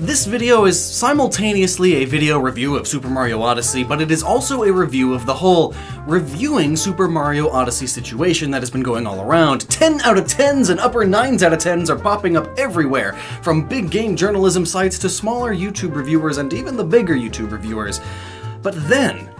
This video is simultaneously a video review of Super Mario Odyssey, but it is also a review of the whole reviewing Super Mario Odyssey situation that has been going all around. 10 out of 10s and upper 9s out of 10s are popping up everywhere, from big game journalism sites to smaller YouTube reviewers and even the bigger YouTube reviewers. But then,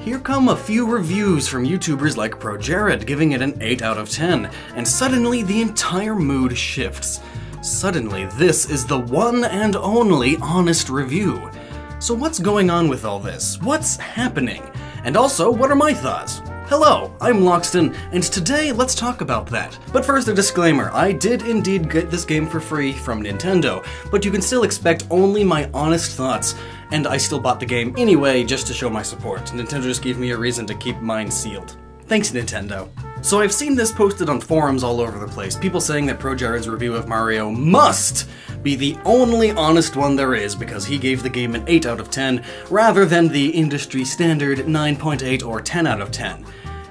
here come a few reviews from YouTubers like ProJared giving it an 8 out of 10, and suddenly the entire mood shifts. Suddenly, this is the one and only honest review. So what's going on with all this? What's happening? And also, what are my thoughts? Hello, I'm Lockstin, and today let's talk about that. But first a disclaimer, I did indeed get this game for free from Nintendo, but you can still expect only my honest thoughts, and I still bought the game anyway just to show my support. Nintendo just gave me a reason to keep mine sealed. Thanks, Nintendo. So I've seen this posted on forums all over the place, people saying that ProJared's review of Mario must be the only honest one there is because he gave the game an 8 out of 10 rather than the industry standard 9.8 or 10 out of 10.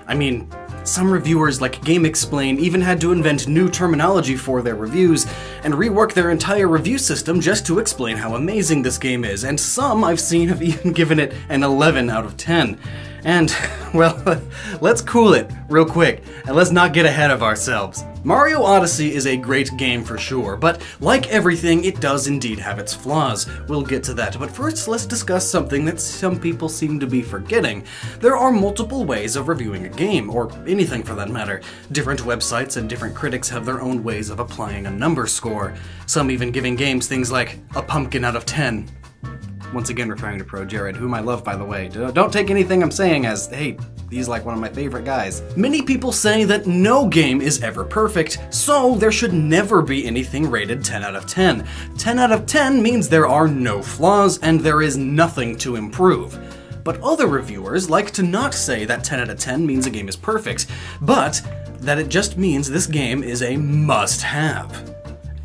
I mean, some reviewers like GameXplain even had to invent new terminology for their reviews and rework their entire review system just to explain how amazing this game is, and some I've seen have even given it an 11 out of 10. And, well, let's cool it real quick, and let's not get ahead of ourselves. Mario Odyssey is a great game for sure, but like everything, it does indeed have its flaws. We'll get to that, but first let's discuss something that some people seem to be forgetting. There are multiple ways of reviewing a game, or anything for that matter. Different websites and different critics have their own ways of applying a number score, some even giving games things like a pumpkin out of 10. Once again referring to ProJared, whom I love by the way. Don't take anything I'm saying as, hey, he's like one of my favorite guys. Many people say that no game is ever perfect, so there should never be anything rated 10 out of 10. 10 out of 10 means there are no flaws and there is nothing to improve. But other reviewers like to not say that 10 out of 10 means a game is perfect, but that it just means this game is a must-have.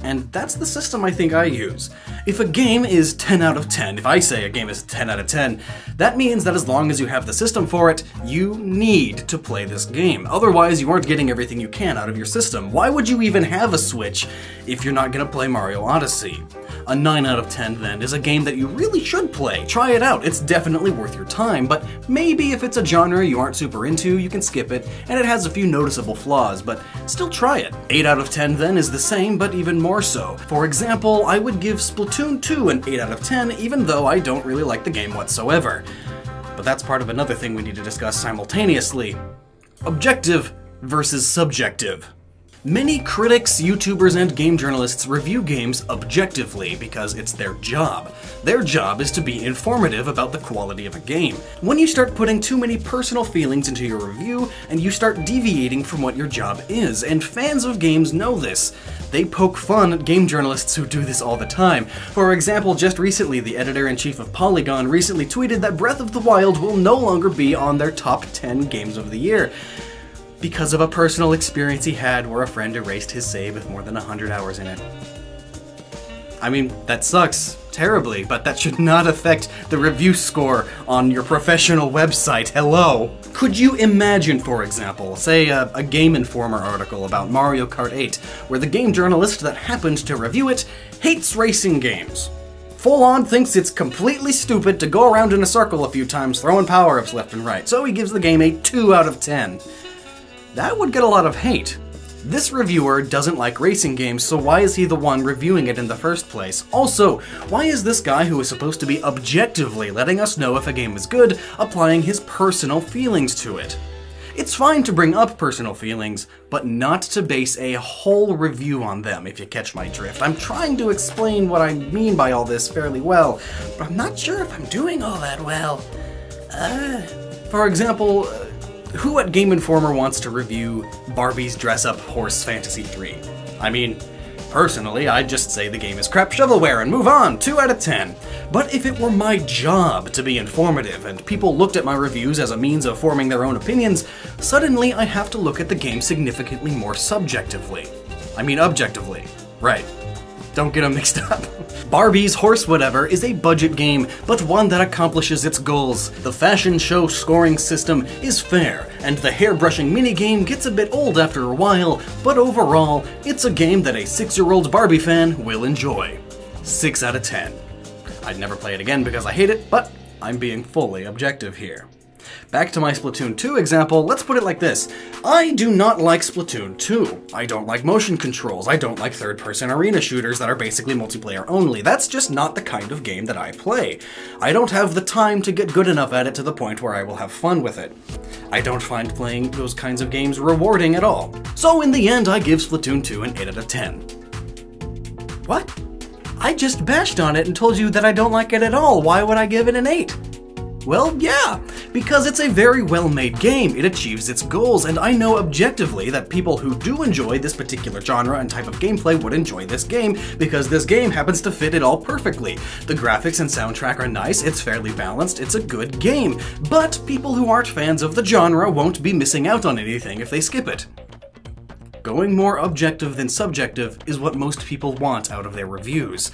And that's the system I think I use. If a game is 10 out of 10, if I say a game is 10 out of 10, that means that as long as you have the system for it, you need to play this game. Otherwise, you aren't getting everything you can out of your system. Why would you even have a Switch if you're not gonna play Mario Odyssey? A 9 out of 10 then is a game that you really should play. Try it out, it's definitely worth your time, but maybe if it's a genre you aren't super into, you can skip it, and it has a few noticeable flaws, but still try it. 8 out of 10 then is the same, but even more so. For example, I would give Splatoon 2 an 8 out of 10, even though I don't really like the game whatsoever. But that's part of another thing we need to discuss simultaneously. Objective versus subjective. Many critics, YouTubers, and game journalists review games objectively because it's their job. Their job is to be informative about the quality of a game. When you start putting too many personal feelings into your review, and you start deviating from what your job is, and fans of games know this. They poke fun at game journalists who do this all the time. For example, just recently, the editor-in-chief of Polygon recently tweeted that Breath of the Wild will no longer be on their top 10 games of the year, because of a personal experience he had where a friend erased his save with more than 100 hours in it. I mean, that sucks terribly, but that should not affect the review score on your professional website. Hello? Could you imagine, for example, say a Game Informer article about Mario Kart 8, where the game journalist that happened to review it hates racing games? Full on thinks it's completely stupid to go around in a circle a few times throwing power-ups left and right, so he gives the game a 2 out of 10. That would get a lot of hate. This reviewer doesn't like racing games, so why is he the one reviewing it in the first place? Also, why is this guy who is supposed to be objectively letting us know if a game is good, applying his personal feelings to it? It's fine to bring up personal feelings, but not to base a whole review on them, if you catch my drift. I'm trying to explain what I mean by all this fairly well, but I'm not sure if I'm doing all that well. For example, who at Game Informer wants to review Barbie's Dress-Up Horse Fantasy 3? I mean, personally, I'd just say the game is crap shovelware and move on, 2 out of 10. But if it were my job to be informative and people looked at my reviews as a means of forming their own opinions, suddenly I have to look at the game significantly more subjectively. I mean objectively. Right. Don't get them mixed up. Barbie's Horse Whatever is a budget game, but one that accomplishes its goals. The fashion show scoring system is fair, and the hairbrushing minigame gets a bit old after a while, but overall, it's a game that a 6-year-old Barbie fan will enjoy. 6 out of 10. I'd never play it again because I hate it, but I'm being fully objective here. Back to my Splatoon 2 example, let's put it like this. I do not like Splatoon 2. I don't like motion controls. I don't like third-person arena shooters that are basically multiplayer only. That's just not the kind of game that I play. I don't have the time to get good enough at it to the point where I will have fun with it. I don't find playing those kinds of games rewarding at all. So in the end, I give Splatoon 2 an 8 out of 10. What? I just bashed on it and told you that I don't like it at all. Why would I give it an 8? Well, yeah, because it's a very well-made game, it achieves its goals, and I know objectively that people who do enjoy this particular genre and type of gameplay would enjoy this game, because this game happens to fit it all perfectly. The graphics and soundtrack are nice, it's fairly balanced, it's a good game, but people who aren't fans of the genre won't be missing out on anything if they skip it. Going more objective than subjective is what most people want out of their reviews.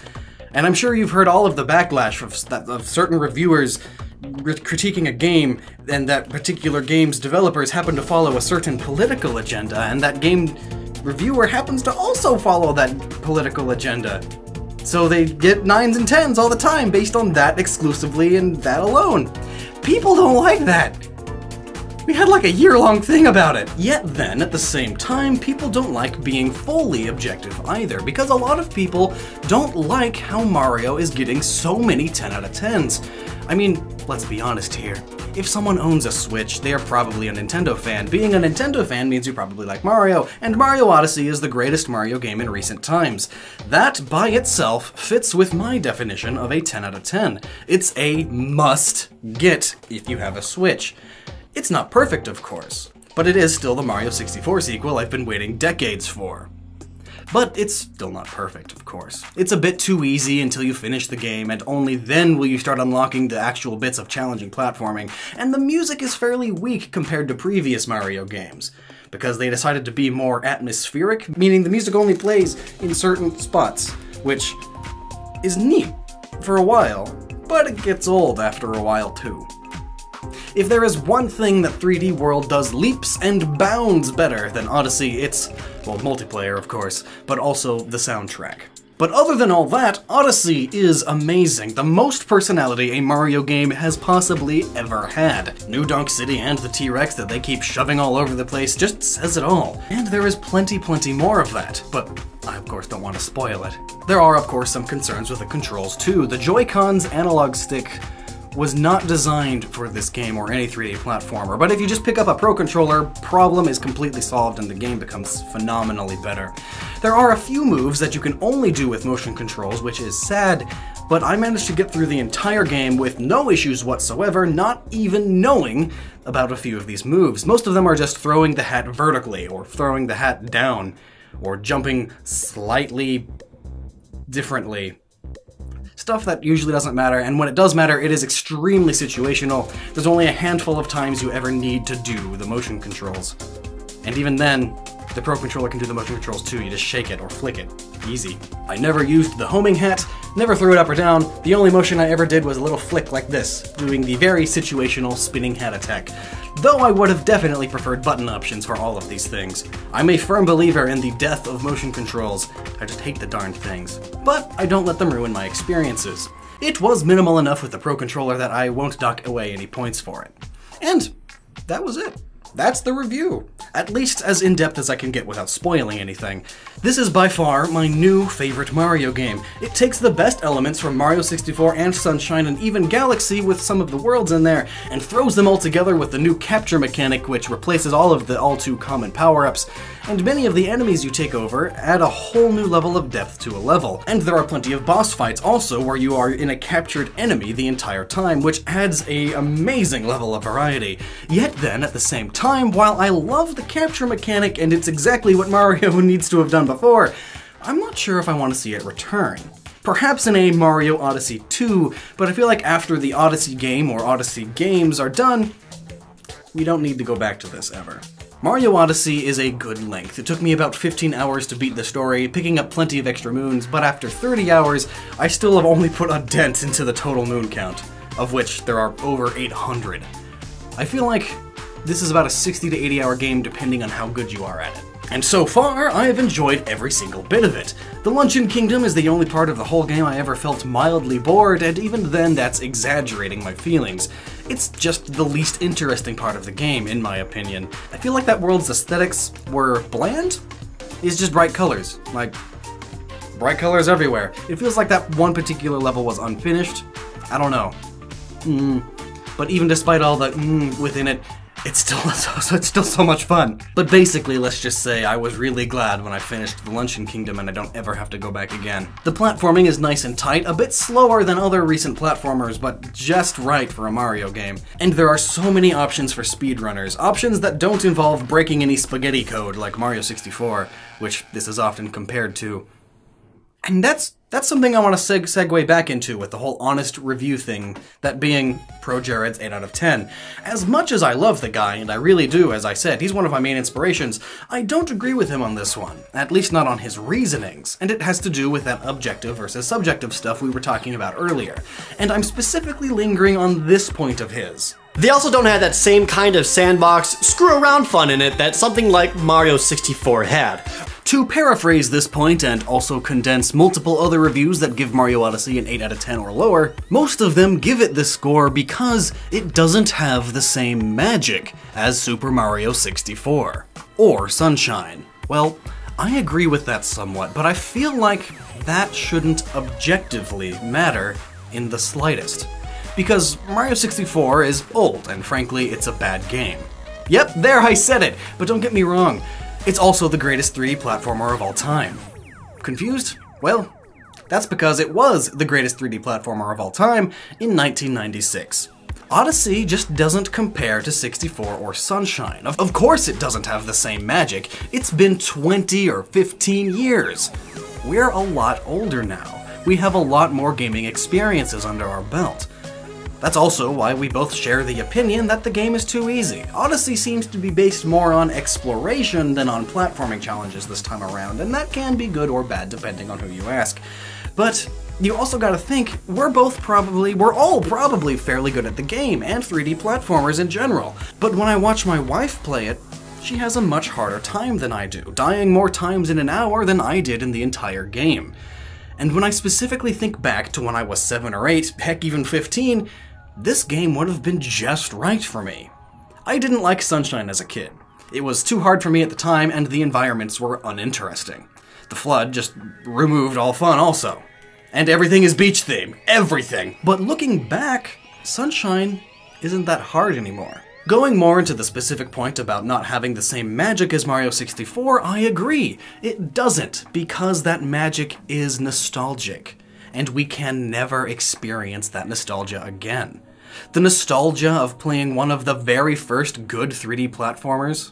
And I'm sure you've heard all of the backlash of certain reviewers critiquing a game, and that particular game's developers happen to follow a certain political agenda, and that game reviewer happens to also follow that political agenda. So they get 9s and 10s all the time based on that exclusively and that alone. People don't like that. We had like a year-long thing about it. Yet then, at the same time, people don't like being fully objective either, because a lot of people don't like how Mario is getting so many 10 out of 10s. I mean, let's be honest here. If someone owns a Switch, they are probably a Nintendo fan. Being a Nintendo fan means you probably like Mario, and Mario Odyssey is the greatest Mario game in recent times. That, by itself, fits with my definition of a 10 out of 10. It's a must-get if you have a Switch. It's not perfect, of course, but it is still the Mario 64 sequel I've been waiting decades for. But it's still not perfect, of course. It's a bit too easy until you finish the game, and only then will you start unlocking the actual bits of challenging platforming, and the music is fairly weak compared to previous Mario games, because they decided to be more atmospheric, meaning the music only plays in certain spots, which is neat for a while, but it gets old after a while too. If there is one thing that 3D World does leaps and bounds better than Odyssey, it's, well, multiplayer of course, but also the soundtrack. But other than all that, Odyssey is amazing, the most personality a Mario game has possibly ever had. New Donk City and the T-Rex that they keep shoving all over the place just says it all. And there is plenty more of that, but I of course don't want to spoil it. There are of course some concerns with the controls too. The Joy-Con's analog stick was not designed for this game or any 3D platformer, but if you just pick up a Pro Controller, problem is completely solved and the game becomes phenomenally better. There are a few moves that you can only do with motion controls, which is sad, but I managed to get through the entire game with no issues whatsoever, not even knowing about a few of these moves. Most of them are just throwing the hat vertically, or throwing the hat down, or jumping slightly differently. Stuff that usually doesn't matter, and when it does matter, it is extremely situational. There's only a handful of times you ever need to do the motion controls. And even then, the Pro Controller can do the motion controls too, you just shake it or flick it. Easy. I never used the homing hat, never threw it up or down. The only motion I ever did was a little flick like this, doing the very situational spinning hat attack. Though I would have definitely preferred button options for all of these things. I'm a firm believer in the death of motion controls. I just hate the darn things. But I don't let them ruin my experiences. It was minimal enough with the Pro Controller that I won't dock away any points for it. And that was it. That's the review. At least as in-depth as I can get without spoiling anything. This is by far my new favorite Mario game. It takes the best elements from Mario 64 and Sunshine and even Galaxy with some of the worlds in there, and throws them all together with the new capture mechanic which replaces all of the all-too-common power-ups, and many of the enemies you take over add a whole new level of depth to a level. And there are plenty of boss fights also where you are in a captured enemy the entire time, which adds an amazing level of variety. Yet then, at the same time, while I love the capture mechanic and it's exactly what Mario needs to have done before, I'm not sure if I want to see it return. Perhaps in a Mario Odyssey 2, but I feel like after the Odyssey game or Odyssey games are done, we don't need to go back to this ever. Mario Odyssey is a good length. It took me about 15 hours to beat the story, picking up plenty of extra moons, but after 30 hours, I still have only put a dent into the total moon count, of which there are over 800. I feel like this is about a 60 to 80 hour game depending on how good you are at it. And so far, I have enjoyed every single bit of it. The Luncheon Kingdom is the only part of the whole game I ever felt mildly bored, and even then that's exaggerating my feelings. It's just the least interesting part of the game, in my opinion. I feel like that world's aesthetics were bland? It's just bright colors. Like, bright colors everywhere. It feels like that one particular level was unfinished. I don't know. But even despite all the within it, it's still so much fun. But basically, let's just say I was really glad when I finished the Luncheon Kingdom and I don't ever have to go back again. The platforming is nice and tight, a bit slower than other recent platformers, but just right for a Mario game. And there are so many options for speedrunners, options that don't involve breaking any spaghetti code like Mario 64, which this is often compared to. And that's something I want to segue back into with the whole honest review thing, that being Pro Jared's 8 out of 10. As much as I love the guy, and I really do, as I said, he's one of my main inspirations, I don't agree with him on this one, at least not on his reasonings, and it has to do with that objective versus subjective stuff we were talking about earlier, and I'm specifically lingering on this point of his. They also don't have that same kind of sandbox, screw-around fun in it that something like Mario 64 had. To paraphrase this point and also condense multiple other reviews that give Mario Odyssey an 8 out of 10 or lower, most of them give it this score because it doesn't have the same magic as Super Mario 64. Or Sunshine. Well, I agree with that somewhat, but I feel like that shouldn't objectively matter in the slightest. Because Mario 64 is old, and frankly, it's a bad game. Yep, there I said it, but don't get me wrong. It's also the greatest 3D platformer of all time. Confused? Well, that's because it was the greatest 3D platformer of all time in 1996. Odyssey just doesn't compare to 64 or Sunshine. Of course it doesn't have the same magic. It's been 20 or 15 years. We're a lot older now. We have a lot more gaming experiences under our belt. That's also why we both share the opinion that the game is too easy. Odyssey seems to be based more on exploration than on platforming challenges this time around, and that can be good or bad depending on who you ask. But you also gotta think, we're all probably fairly good at the game, and 3D platformers in general. But when I watch my wife play it, she has a much harder time than I do, dying more times in an hour than I did in the entire game. And when I specifically think back to when I was 7 or 8, heck even 15, this game would have been just right for me. I didn't like Sunshine as a kid. It was too hard for me at the time, and the environments were uninteresting. The flood just removed all fun also. And everything is beach theme. Everything! But looking back, Sunshine isn't that hard anymore. Going more into the specific point about not having the same magic as Mario 64, I agree. It doesn't, because that magic is nostalgic. And we can never experience that nostalgia again. The nostalgia of playing one of the very first good 3D platformers,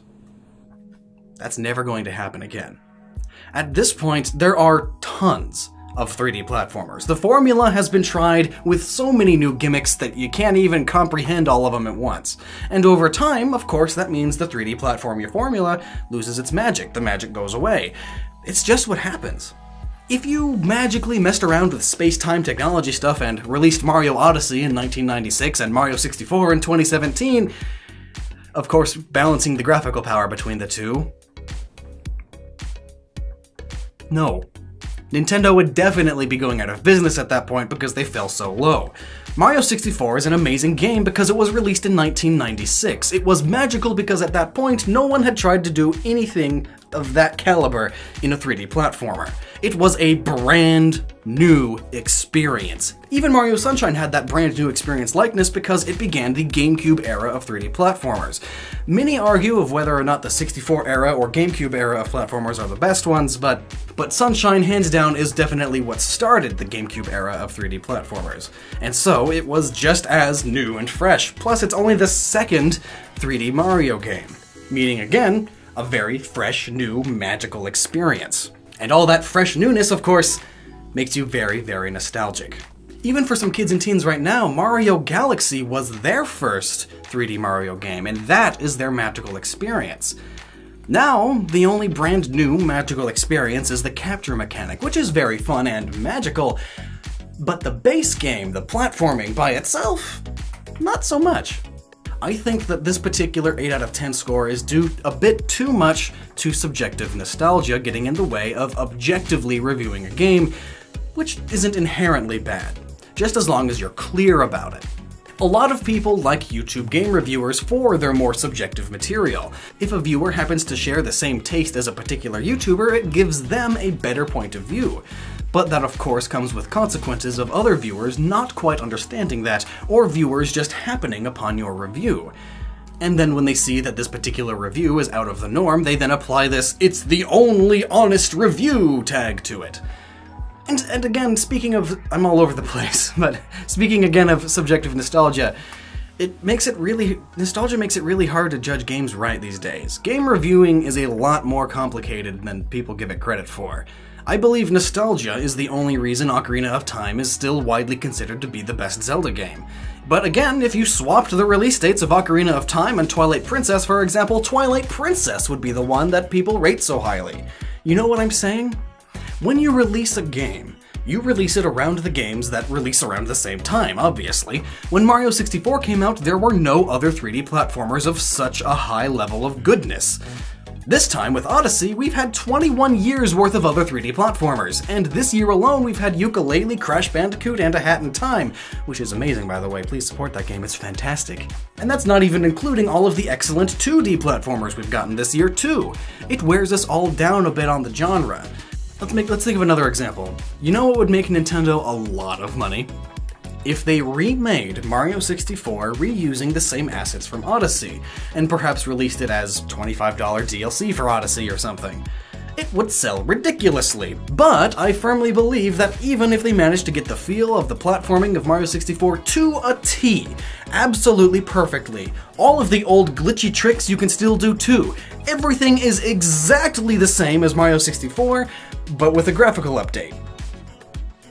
that's never going to happen again. At this point, there are tons of 3D platformers. The formula has been tried with so many new gimmicks that you can't even comprehend all of them at once. And over time, of course, that means the 3D platformer formula loses its magic. The magic goes away. It's just what happens. If you magically messed around with space-time technology stuff and released Mario Odyssey in 1996 and Mario 64 in 2017, of course, balancing the graphical power between the two, no. Nintendo would definitely be going out of business at that point because they fell so low. Mario 64 is an amazing game because it was released in 1996. It was magical because at that point, no one had tried to do anything of that caliber in a 3D platformer. It was a brand new experience. Even Mario Sunshine had that brand new experience likeness because it began the GameCube era of 3D platformers. Many argue of whether or not the 64 era or GameCube era of platformers are the best ones, but Sunshine hands down is definitely what started the GameCube era of 3D platformers. And so it was just as new and fresh, plus it's only the second 3D Mario game, meaning again, a very fresh, new, magical experience. And all that fresh newness, of course, makes you very, very nostalgic. Even for some kids and teens right now, Mario Galaxy was their first 3D Mario game, and that is their magical experience. Now, the only brand new magical experience is the capture mechanic, which is very fun and magical, but the base game, the platforming by itself, not so much. I think that this particular 8 out of 10 score is due a bit too much to subjective nostalgia getting in the way of objectively reviewing a game, which isn't inherently bad, just as long as you're clear about it. A lot of people like YouTube game reviewers for their more subjective material. If a viewer happens to share the same taste as a particular YouTuber, it gives them a better point of view. But that of course comes with consequences of other viewers not quite understanding that, or viewers just happening upon your review. And then when they see that this particular review is out of the norm, they then apply this "it's the only honest review" tag to it. And again, speaking of, I'm all over the place, but speaking again of subjective nostalgia, nostalgia makes it really hard to judge games right these days. Game reviewing is a lot more complicated than people give it credit for. I believe nostalgia is the only reason Ocarina of Time is still widely considered to be the best Zelda game. But again, if you swapped the release dates of Ocarina of Time and Twilight Princess, for example, Twilight Princess would be the one that people rate so highly. You know what I'm saying? When you release a game, you release it around the games that release around the same time, obviously. When Mario 64 came out, there were no other 3D platformers of such a high level of goodness. This time, with Odyssey, we've had 21 years worth of other 3D platformers, and this year alone we've had Yooka-Laylee, Crash Bandicoot, and A Hat in Time, which is amazing, by the way. Please support that game, it's fantastic. And that's not even including all of the excellent 2D platformers we've gotten this year, too. It wears us all down a bit on the genre. Let's think of another example. You know what would make Nintendo a lot of money? If they remade Mario 64 reusing the same assets from Odyssey, and perhaps released it as $25 DLC for Odyssey or something. It would sell ridiculously, but I firmly believe that even if they managed to get the feel of the platforming of Mario 64 to a T, absolutely perfectly, all of the old glitchy tricks you can still do too, everything is exactly the same as Mario 64, but with a graphical update.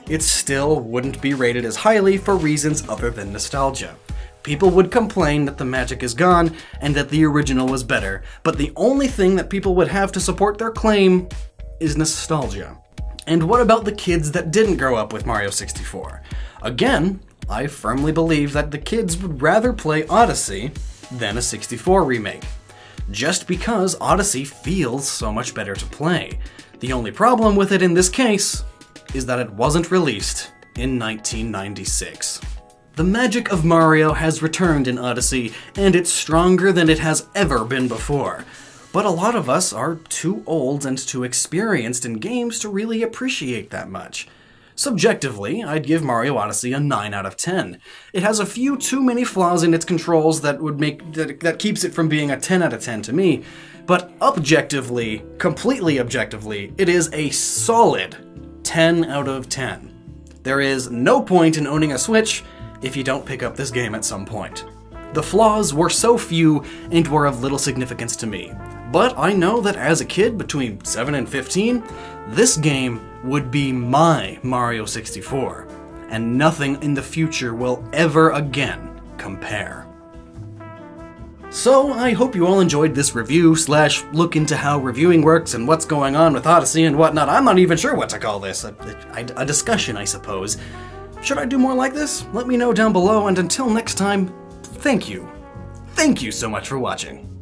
It still wouldn't be rated as highly for reasons other than nostalgia. People would complain that the magic is gone and that the original was better, but the only thing that people would have to support their claim is nostalgia. And what about the kids that didn't grow up with Mario 64? Again, I firmly believe that the kids would rather play Odyssey than a 64 remake, just because Odyssey feels so much better to play. The only problem with it in this case is that it wasn't released in 1996. The magic of Mario has returned in Odyssey, and it's stronger than it has ever been before. But a lot of us are too old and too experienced in games to really appreciate that much. Subjectively, I'd give Mario Odyssey a 9 out of 10. It has a few too many flaws in its controls that keeps it from being a 10 out of 10 to me, but objectively, completely objectively, it is a solid 10 out of 10. There is no point in owning a Switch if you don't pick up this game at some point. The flaws were so few and were of little significance to me, but I know that as a kid between 7 and 15, this game would be my Mario 64, and nothing in the future will ever again compare. So, I hope you all enjoyed this review / look into how reviewing works and what's going on with Odyssey and whatnot. I'm not even sure what to call this. A discussion, I suppose. Should I do more like this? Let me know down below, and until next time, thank you. Thank you so much for watching.